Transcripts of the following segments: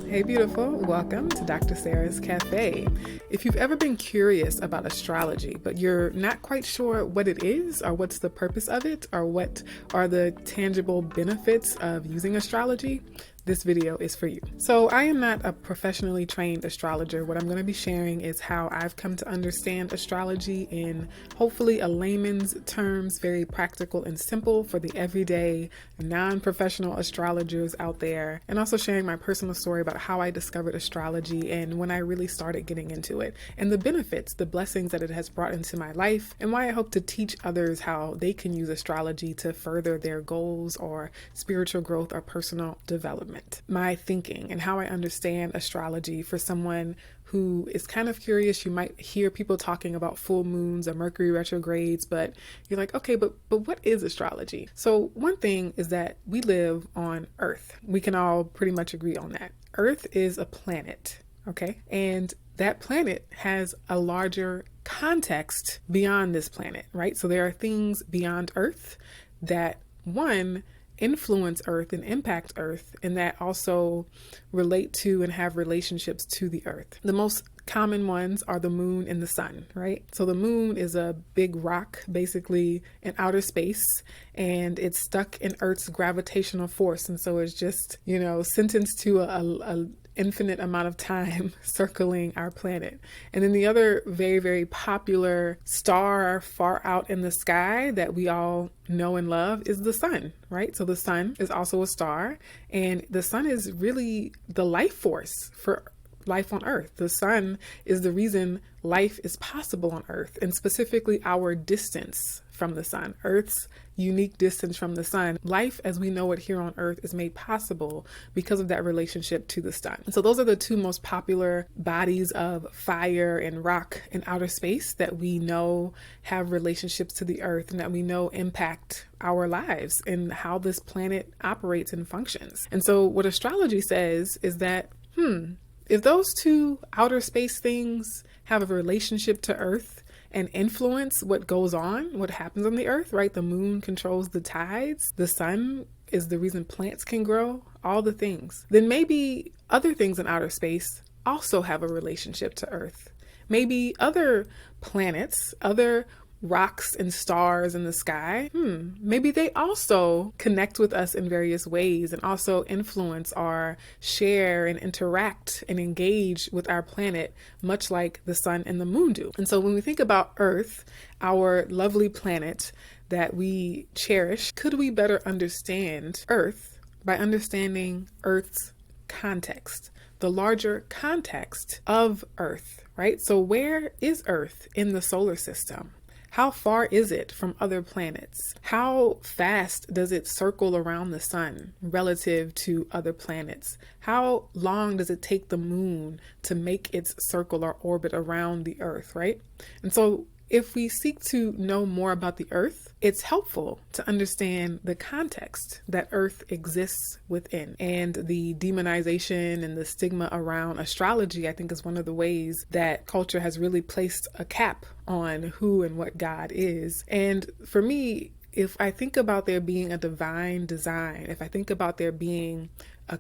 Hey beautiful, welcome to Dr. Sarah's Café. If you've ever been curious about astrology, but you're not quite sure what it is or what's the purpose of it or what are the tangible benefits of using astrology, this video is for you. So I am not a professionally trained astrologer. What I'm going to be sharing is how I've come to understand astrology in hopefully a layman's terms, very practical and simple for the everyday non-professional astrologers out there, and also sharing my personal story about how I discovered astrology and when I really started getting into it, and the benefits, the blessings that it has brought into my life, and why I hope to teach others how they can use astrology to further their goals or spiritual growth or personal development. My thinking and how I understand astrology for someone who is kind of curious. You might hear people talking about full moons or Mercury retrogrades, but you're like, okay, but what is astrology? So one thing is that we live on Earth. We can all pretty much agree on that. Earth is a planet, okay? And that planet has a larger context beyond this planet, right? So there are things beyond Earth that, one, influence Earth and impact Earth, and that also relate to and have relationships to the Earth. The most common ones are the moon and the sun, right? So the moon is a big rock, basically in outer space, and it's stuck in Earth's gravitational force. And so it's just, sentenced to a infinite amount of time circling our planet. And then the other very, very popular star far out in the sky that we all know and love is the sun, right? So the sun is also a star, and the sun is really the life force for life on Earth. The sun is the reason life is possible on Earth, and specifically our distance from the sun, Earth's unique distance from the sun. Life as we know it here on Earth is made possible because of that relationship to the sun. And so those are the two most popular bodies of fire and rock in outer space that we know have relationships to the Earth and that we know impact our lives and how this planet operates and functions. And so what astrology says is that, if those two outer space things have a relationship to Earth and influence what goes on, what happens on the Earth, right? The moon controls the tides. The sun is the reason plants can grow, all the things. Then maybe other things in outer space also have a relationship to Earth. Maybe other planets, other rocks and stars in the sky, maybe they also connect with us in various ways and also influence or share and interact and engage with our planet, much like the sun and the moon do. And so when we think about Earth, our lovely planet that we cherish, could we better understand Earth by understanding Earth's context, the larger context of Earth, right? So where is Earth in the solar system? How far is it from other planets? How fast does it circle around the sun relative to other planets? How long does it take the moon to make its circle or orbit around the Earth, right? And so if we seek to know more about the Earth, it's helpful to understand the context that Earth exists within. And the demonization and the stigma around astrology, I think, is one of the ways that culture has really placed a cap on who and what God is. And for me, if I think about there being a divine design, if I think about there being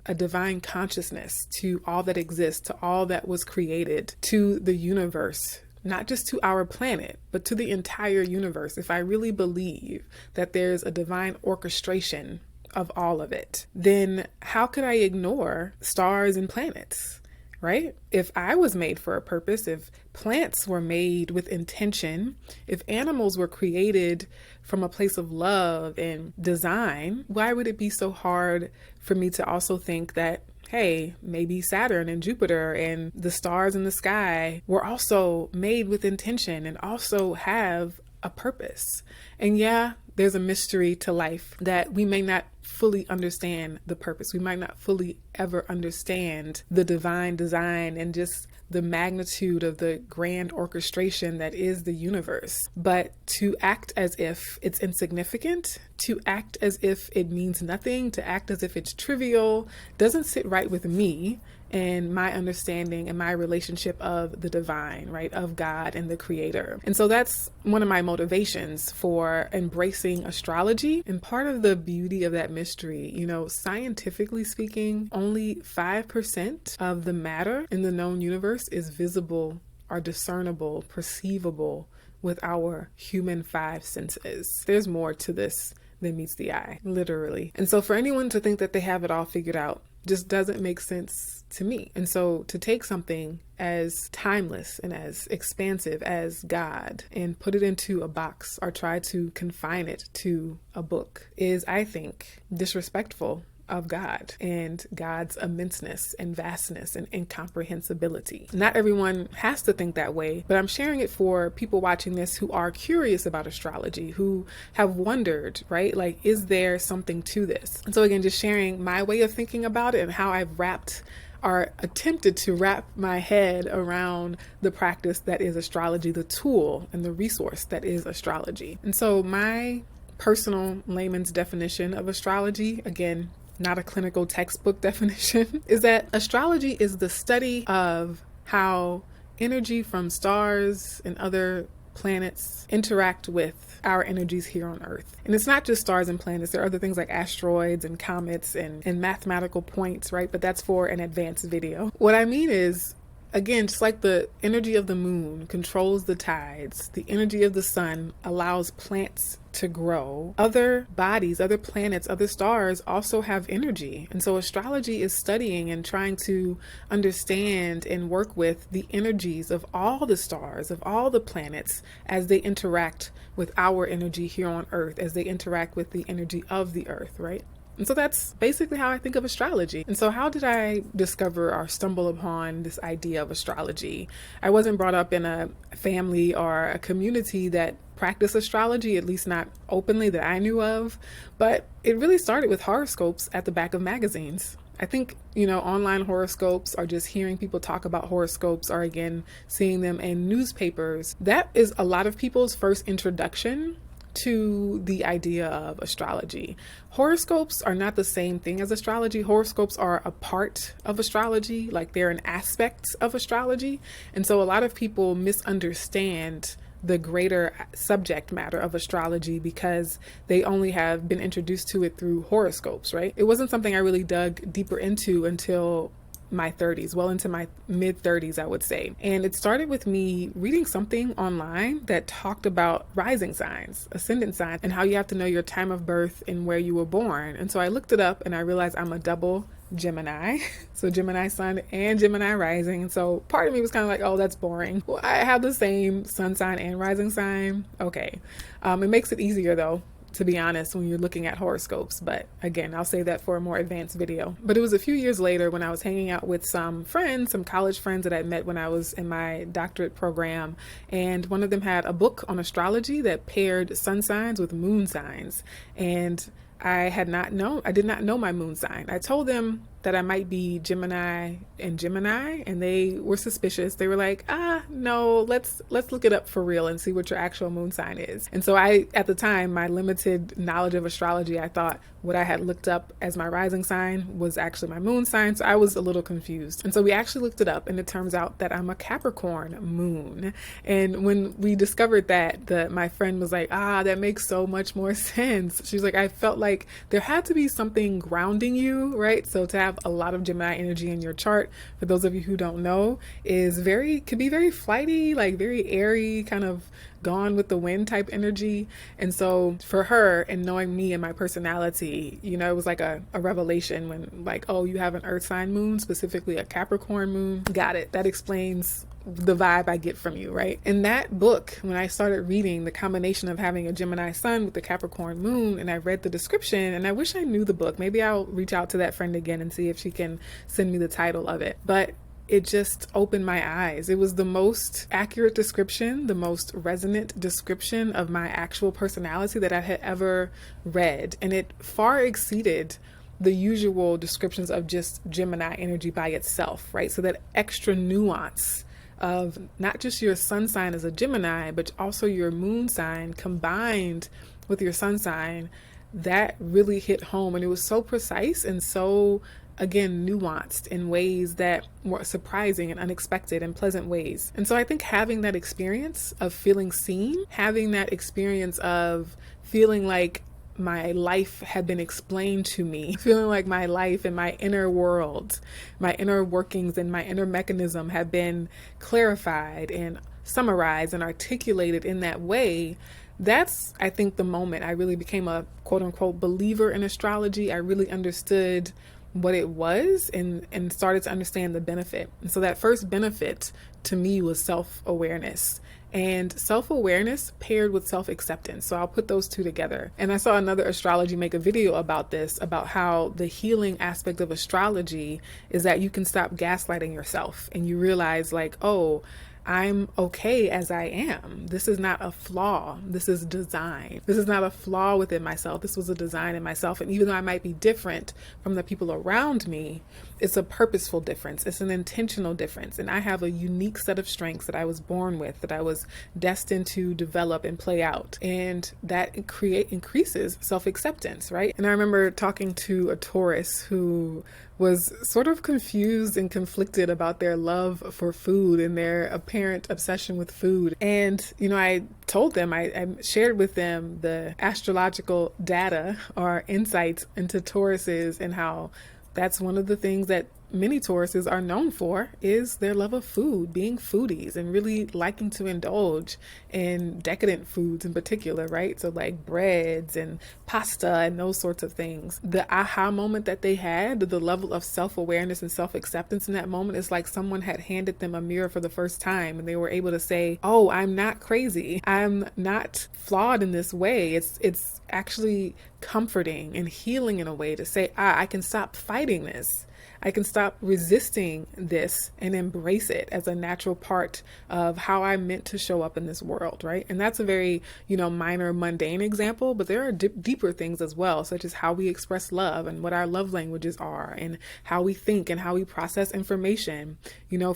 a divine consciousness to all that exists, to all that was created, to the universe, not just to our planet, but to the entire universe. If I really believe that there's a divine orchestration of all of it, then how could I ignore stars and planets, right? If I was made for a purpose, if plants were made with intention, if animals were created from a place of love and design, why would it be so hard for me to also think that, hey, maybe Saturn and Jupiter and the stars in the sky were also made with intention and also have a purpose? And yeah, there's a mystery to life that we may not fully understand the purpose. We might not fully ever understand the divine design and just the magnitude of the grand orchestration that is the universe. But to act as if it's insignificant, to act as if it means nothing, to act as if it's trivial, doesn't sit right with me and my understanding and my relationship of the divine, right? Of God and the creator. And so that's one of my motivations for embracing astrology. And part of the beauty of that mystery, scientifically speaking, only 5% of the matter in the known universe is visible or discernible, perceivable with our human five senses. There's more to this than meets the eye, literally. And so for anyone to think that they have it all figured out just doesn't make sense to me. And so to take something as timeless and as expansive as God and put it into a box or try to confine it to a book is, I think, disrespectful of God and God's immenseness and vastness and incomprehensibility. Not everyone has to think that way, but I'm sharing it for people watching this who are curious about astrology, who have wondered, right? Like, is there something to this? And so again, just sharing my way of thinking about it and how I've wrapped or attempted to wrap my head around the practice that is astrology, the tool and the resource that is astrology. And so my personal layman's definition of astrology, again, not a clinical textbook definition, is that astrology is the study of how energy from stars and other planets interact with our energies here on Earth. And it's not just stars and planets. There are other things like asteroids and comets and mathematical points, right? But that's for an advanced video. What I mean is, again, just like the energy of the moon controls the tides, the energy of the sun allows plants to grow. Other bodies, other planets, other stars also have energy. And so astrology is studying and trying to understand and work with the energies of all the stars, of all the planets as they interact with our energy here on Earth, as they interact with the energy of the Earth, right? And so that's basically how I think of astrology. And so how did I discover or stumble upon this idea of astrology? I wasn't brought up in a family or a community that practiced astrology, at least not openly that I knew of, but it really started with horoscopes at the back of magazines. I think, online horoscopes or just hearing people talk about horoscopes or again, seeing them in newspapers, that is a lot of people's first introduction to the idea of astrology. Horoscopes are not the same thing as astrology. Horoscopes are a part of astrology, like they're an aspect of astrology. And so a lot of people misunderstand the greater subject matter of astrology because they only have been introduced to it through horoscopes, right? It wasn't something I really dug deeper into until my 30s, well into my mid 30s, I would say. And it started with me reading something online that talked about rising signs, ascendant signs, and how you have to know your time of birth and where you were born. And so I looked it up and I realized I'm a double Gemini. So Gemini sun and Gemini rising. And so part of me was kind of like, oh, that's boring. Well, I have the same sun sign and rising sign. Okay. It makes it easier though, to be honest, when you're looking at horoscopes. But again, I'll save that for a more advanced video. But it was a few years later when I was hanging out with some friends, some college friends that I met when I was in my doctorate program. And one of them had a book on astrology that paired sun signs with moon signs. And I did not know my moon sign. I told them that I might be Gemini and Gemini, and they were suspicious. They were like, no, let's look it up for real and see what your actual moon sign is. And so at the time, my limited knowledge of astrology, I thought what I had looked up as my rising sign was actually my moon sign. So I was a little confused. And so we actually looked it up, and it turns out that I'm a Capricorn moon. And when we discovered that, my friend was like, that makes so much more sense. She's like, I felt like there had to be something grounding you, right? So to have a lot of Gemini energy in your chart, for those of you who don't know, could be very flighty, like very airy, kind of gone with the wind type energy. And so for her, and knowing me and my personality, it was like a revelation when like, oh, you have an earth sign moon, specifically a Capricorn moon. Got it. That explains the vibe I get from you, right? In that book, when I started reading the combination of having a Gemini sun with the Capricorn moon, and I read the description, and I wish I knew the book. Maybe I'll reach out to that friend again and see if she can send me the title of it. But it just opened my eyes. It was the most accurate description, the most resonant description of my actual personality that I had ever read. And it far exceeded the usual descriptions of just Gemini energy by itself, right? So that extra nuance of not just your sun sign as a Gemini, but also your moon sign combined with your sun sign, that really hit home. And it was so precise and so again, nuanced in ways that were surprising and unexpected and pleasant ways. And so I think having that experience of feeling seen, having that experience of feeling like my life had been explained to me, feeling like my life and my inner world, my inner workings and my inner mechanism have been clarified and summarized and articulated in that way. That's, I think, the moment I really became a quote unquote believer in astrology. I really understood what it was and started to understand the benefit. And so that first benefit to me was self-awareness. And self-awareness paired with self-acceptance. So I'll put those two together. And I saw another astrology make a video about this, about how the healing aspect of astrology is that you can stop gaslighting yourself and you realize like, oh, I'm okay as I am. This is not a flaw. This is design. This is not a flaw within myself. This was a design in myself. And even though I might be different from the people around me, it's a purposeful difference. It's an intentional difference. And I have a unique set of strengths that I was born with, that I was destined to develop and play out. And that increases self-acceptance, right? And I remember talking to a Taurus who was sort of confused and conflicted about their love for food and their apparent obsession with food. And, I told them, I shared with them the astrological data or insights into Tauruses and how that's one of the things that many Tauruses are known for is their love of food, being foodies and really liking to indulge in decadent foods in particular, right? So like breads and pasta and those sorts of things. The aha moment that they had, the level of self-awareness and self-acceptance in that moment is like someone had handed them a mirror for the first time and they were able to say, oh, I'm not crazy. I'm not flawed in this way. It's actually comforting and healing in a way to say, I can stop fighting this. I can stop resisting this and embrace it as a natural part of how I'm meant to show up in this world, right? And that's a very, minor, mundane example, but there are deeper things as well, such as how we express love and what our love languages are and how we think and how we process information.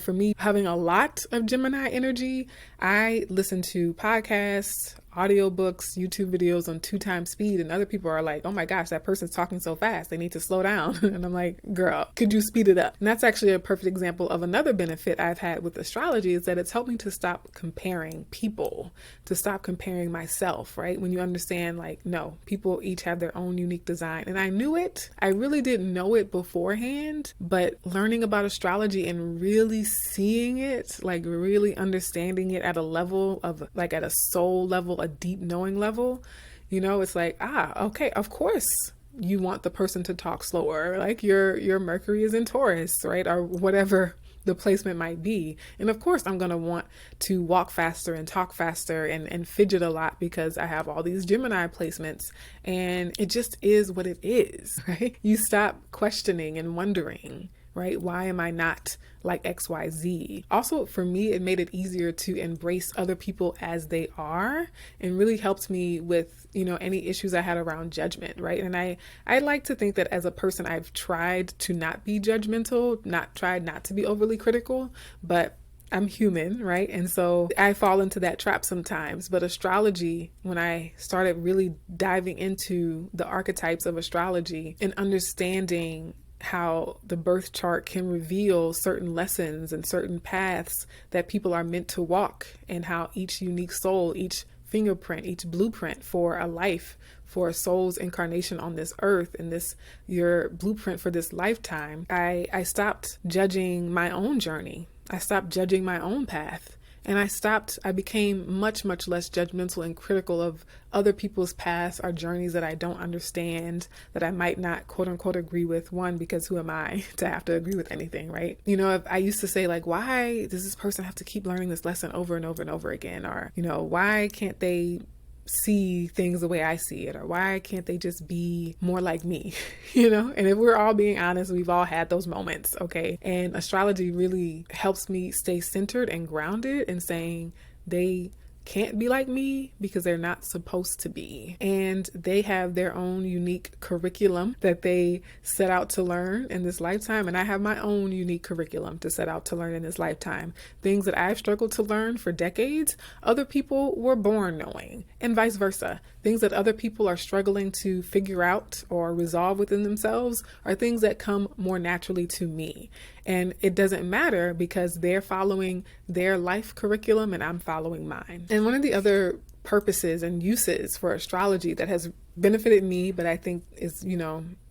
For me, having a lot of Gemini energy, I listen to podcasts, audiobooks, YouTube videos on 2x speed, and other people are like, oh my gosh, that person's talking so fast, they need to slow down. And I'm like, girl, could you speed it up? And that's actually a perfect example of another benefit I've had with astrology, is that it's helped me to stop comparing people, to stop comparing myself, right? When you understand like, no, people each have their own unique design. And I knew it. I really didn't know it beforehand, but learning about astrology and really seeing it, like really understanding it at a level of like at a soul level, a deep knowing level, it's like, okay, of course you want the person to talk slower, like your Mercury is in Taurus, right? Or whatever the placement might be. And of course I'm going to want to walk faster and talk faster and fidget a lot because I have all these Gemini placements, and it just is what it is, right? You stop questioning and wondering, right? Why am I not like XYZ? Also, for me, it made it easier to embrace other people as they are, and really helped me with, any issues I had around judgment, right? And I like to think that as a person, I've tried to not be judgmental, tried not to be overly critical, but I'm human, right? And so I fall into that trap sometimes. But astrology, when I started really diving into the archetypes of astrology and understanding how the birth chart can reveal certain lessons and certain paths that people are meant to walk, and how each unique soul, each fingerprint, each blueprint for a life, for a soul's incarnation on this earth, and this your blueprint for this lifetime, I stopped judging my own journey. I stopped judging my own path. And I became much, much less judgmental and critical of other people's paths or journeys that I don't understand, that I might not quote unquote agree with. One, because who am I to have to agree with anything, right? If I used to say like, why does this person have to keep learning this lesson over and over and over again? Or, why can't they see things the way I see it? Or why can't they just be more like me? And if we're all being honest, we've all had those moments, okay? And astrology really helps me stay centered and grounded in saying they can't be like me because they're not supposed to be. And they have their own unique curriculum that they set out to learn in this lifetime. And I have my own unique curriculum to set out to learn in this lifetime. Things that I've struggled to learn for decades, other people were born knowing, and vice versa. Things that other people are struggling to figure out or resolve within themselves are things that come more naturally to me. And it doesn't matter because they're following their life curriculum and I'm following mine. And one of the other purposes and uses for astrology that has benefited me, but I think is,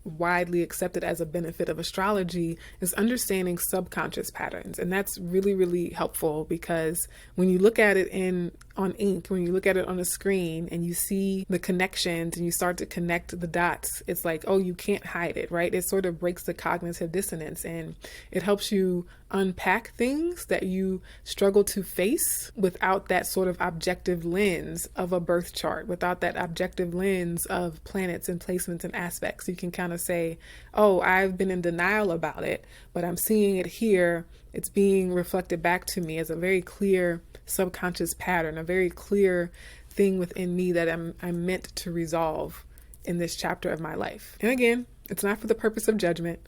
widely accepted as a benefit of astrology, is understanding subconscious patterns. And that's really, really helpful because when you look at it on ink, when you look at it on a screen and you see the connections and you start to connect the dots, it's like, oh, you can't hide it, right? It sort of breaks the cognitive dissonance and it helps you unpack things that you struggle to face without that sort of objective lens of a birth chart, without that objective lens of planets and placements and aspects. You can kind of say, oh, I've been in denial about it, but I'm seeing it here. It's being reflected back to me as a very clear subconscious pattern, a very clear thing within me that I'm meant to resolve in this chapter of my life. And again, it's not for the purpose of judgment.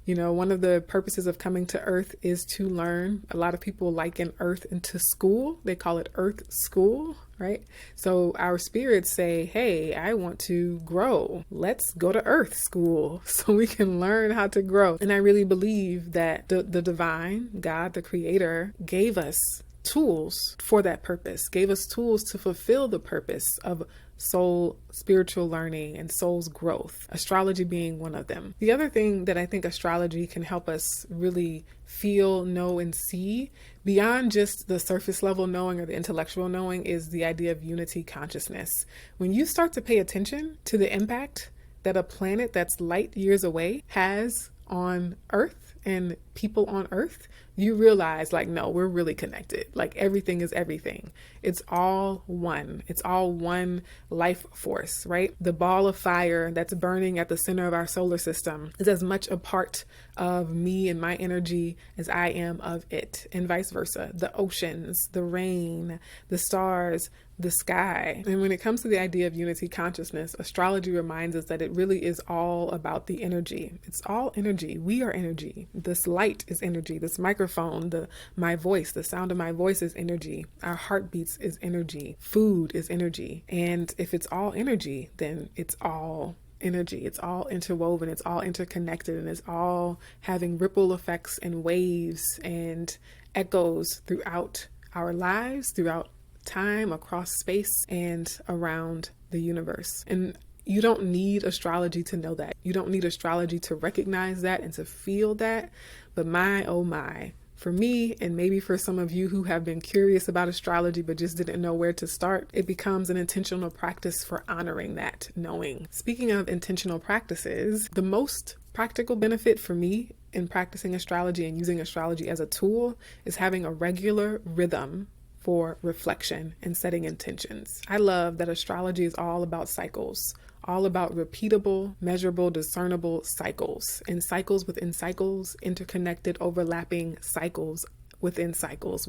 One of the purposes of coming to Earth is to learn. A lot of people liken Earth into school. They call it Earth School, right? So our spirits say, hey, I want to grow. Let's go to Earth School so we can learn how to grow. And I really believe that the divine, God, the creator, gave us tools for that purpose, gave us tools to fulfill the purpose of soul spiritual learning and soul's growth, astrology being one of them. The other thing that I think astrology can help us really feel, know, and see beyond just the surface level knowing or the intellectual knowing is the idea of unity consciousness. When you start to pay attention to the impact that a planet that's light years away has on Earth and people on Earth, you realize no, we're really connected. Everything is everything. It's all one. It's all one life force, right? The ball of fire that's burning at the center of our solar system is as much a part of me and my energy as I am of it, and vice versa. The oceans, the rain, the stars, the sky. And when it comes to the idea of unity consciousness, astrology reminds us that it really is all about the energy. It's all energy. We are energy. This light is energy. This microphone, my voice, the sound of my voice is energy. Our heartbeats is energy. Food is energy. And if it's all energy, then it's all energy. It's all interwoven. It's all interconnected, and it's all having ripple effects and waves and echoes throughout our lives, throughout time, across space, and around the universe. And you don't need astrology to know that. You don't need astrology to recognize that and to feel that. But my, oh my, for me, and maybe for some of you who have been curious about astrology but just didn't know where to start, it becomes an intentional practice for honoring that knowing. Speaking of intentional practices, the most practical benefit for me in practicing astrology and using astrology as a tool is having a regular rhythm for reflection and setting intentions. I love that astrology is all about cycles, all about repeatable, measurable, discernible cycles, and cycles within cycles, interconnected, overlapping cycles within cycles,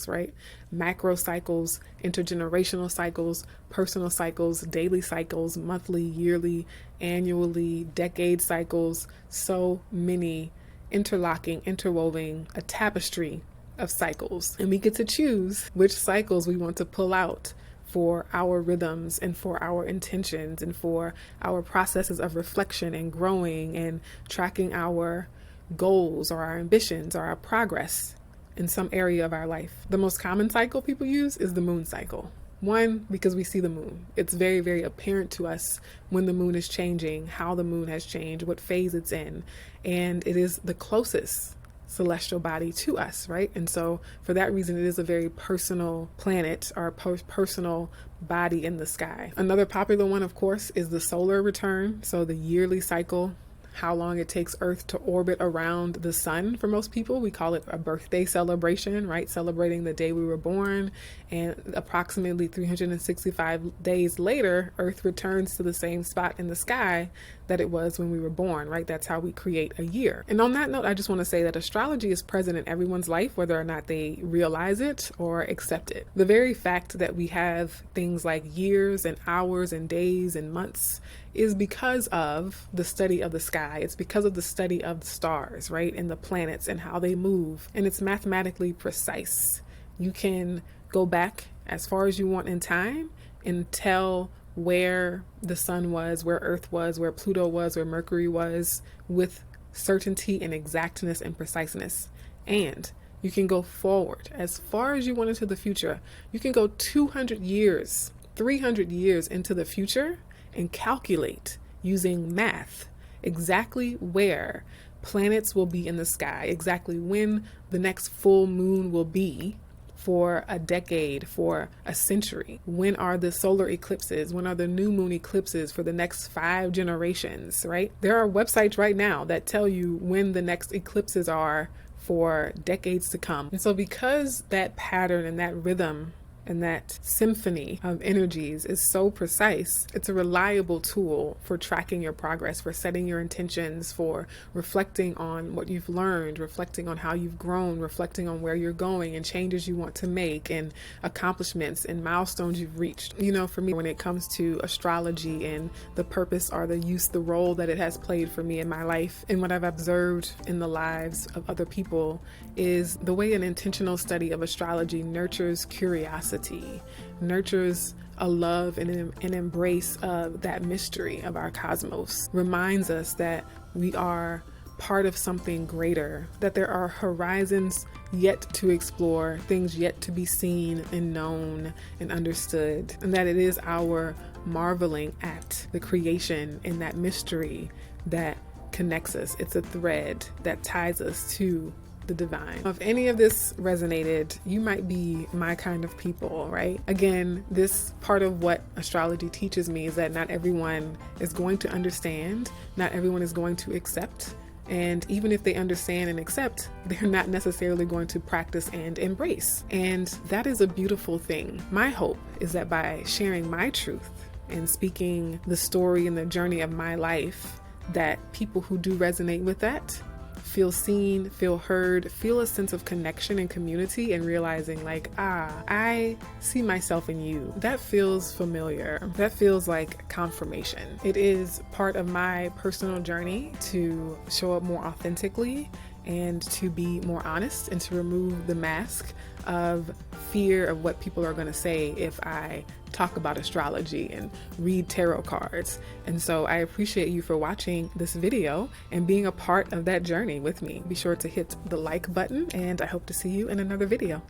right? Macro cycles, intergenerational cycles, personal cycles, daily cycles, monthly, yearly, annually, decade cycles, so many interlocking, interwoven, a tapestry of cycles. And we get to choose which cycles we want to pull out for our rhythms and for our intentions and for our processes of reflection and growing and tracking our goals or our ambitions or our progress in some area of our life. The most common cycle people use is the moon cycle. One, because we see the moon. It's very, very apparent to us when the moon is changing, how the moon has changed, what phase it's in. And it is the closest celestial body to us, right? And so for that reason, it is a very personal planet or personal body in the sky. Another popular one, of course, is the solar return. So the yearly cycle how long it takes Earth to orbit around the sun for most people. We call it a birthday celebration, right? Celebrating the day we were born. And approximately 365 days later, Earth returns to the same spot in the sky that it was when we were born, right? That's how we create a year. And on that note, I just want to say that astrology is present in everyone's life, whether or not they realize it or accept it. The very fact that we have things like years and hours and days and months is because of the study of the sky. It's because of the study of the stars, right? And the planets and how they move. And it's mathematically precise. You can go back as far as you want in time and tell where the sun was, where Earth was, where Pluto was, where Mercury was, with certainty and exactness and preciseness. And you can go forward as far as you want into the future. You can go 200 years, 300 years into the future and calculate using math exactly where planets will be in the sky, exactly when the next full moon will be for a decade, for a century. When are the solar eclipses? When are the new moon eclipses for the next 5 generations, right? There are websites right now that tell you when the next eclipses are for decades to come. And so because that pattern and that rhythm and that symphony of energies is so precise, it's a reliable tool for tracking your progress, for setting your intentions, for reflecting on what you've learned, reflecting on how you've grown, reflecting on where you're going and changes you want to make and accomplishments and milestones you've reached. You know, for me, when it comes to astrology and the purpose or the use, the role that it has played for me in my life and what I've observed in the lives of other people, is the way an intentional study of astrology nurtures curiosity, nurtures a love and an embrace of that mystery of our cosmos, reminds us that we are part of something greater, that there are horizons yet to explore, things yet to be seen and known and understood, and that it is our marveling at the creation and that mystery that connects us. It's a thread that ties us to the divine. If any of this resonated, you might be my kind of people, right? Again, this part of what astrology teaches me is that not everyone is going to understand, not everyone is going to accept, and even if they understand and accept, they're not necessarily going to practice and embrace. And that is a beautiful thing. My hope is that by sharing my truth and speaking the story and the journey of my life, that people who do resonate with that feel seen, feel heard, feel a sense of connection and community, and realizing like, I see myself in you. That feels familiar. That feels like confirmation. It is part of my personal journey to show up more authentically and to be more honest and to remove the mask of fear of what people are going to say if I talk about astrology and read tarot cards. And so I appreciate you for watching this video and being a part of that journey with me. Be sure to hit the like button, and I hope to see you in another video.